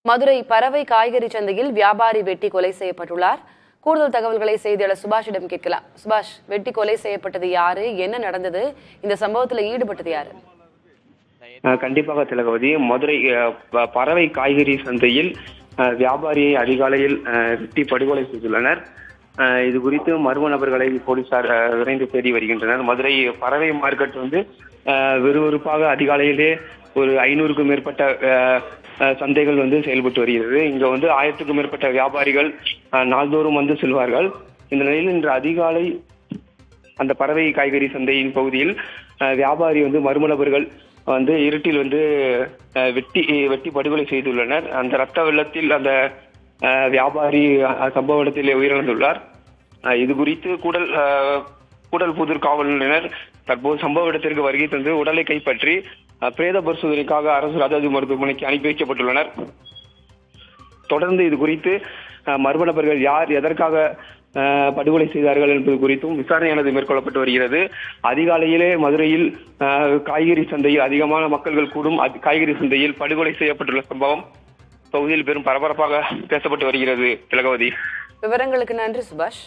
மதுரை பறவை காய்கறி சந்தையில் வியாபாரி வெட்டி கொலை செய்யப்பட்டுள்ளார். கூடுதல் தகவல்களை செய்தியாளர் சுபாஷிடம் கேட்கலாம். சுபாஷ், வெட்டி கொலை செய்யப்பட்டது யாரு, என்ன நடந்தது, இந்த சம்பவத்தில் ஈடுபட்டது யாரு? கண்டிப்பாக திலகவதி, மதுரை பறவை காய்கறி சந்தையில் வியாபாரியை அதிகாலையில் வெட்டி படுகொலை செய்துள்ளனர். இது குறித்து மர்ம நபர்களை போலீசார் விரைந்து தேடி வருகின்றனர். மதுரை பறவை மார்க்கெட் விறுவிறுப்பாக அதிகாலையிலே ஒரு 500க்கும் மேற்பட்ட சந்தைகள் செயல்பட்டு வருகிறது. இங்க 1000க்கும் மேற்பட்ட வியாபாரிகள் நாள்தோறும் செல்வார்கள். இந்த நிலையில் இன்று அதிகாலை அந்த பறவை காய்கறி சந்தையின் பகுதியில் வியாபாரி மர்ம நபர்கள் இருட்டில் வெட்டி வெட்டி படுகொலை செய்துள்ளனர். அந்த ரத்த வெள்ளத்தில் அந்த வியாபாரி சம்பவ இடத்தில் உயிரிழந்துள்ளார். இது குறித்து கூடல்புதூர் காவல்துறையினர் தற்போது சம்பவ இடத்திற்கு வருகை தந்து உடலை கைப்பற்றி பிரேத பரிசோதனைக்காக அரசு ராஜாஜி மருத்துவமனைக்கு அனுப்பி வைக்கப்பட்டுள்ளனர். தொடர்ந்து இது குறித்து மர்ம நபர்கள் யார், எதற்காக படுகொலை செய்தார்கள் என்பது குறித்தும் விசாரணையானது மேற்கொள்ளப்பட்டு வருகிறது. அதிகாலையிலே மதுரையில் காய்கறி சந்தையில் அதிகமான மக்கள்கள் கூடும் காய்கறி சந்தையில் படுகொலை செய்யப்பட்டுள்ள சம்பவம் பகுதியில் பெரும் பரபரப்பாக பேசப்பட்டு வருகிறது. திலகவதி, விவரங்களுக்கு நன்றி சுபாஷ்.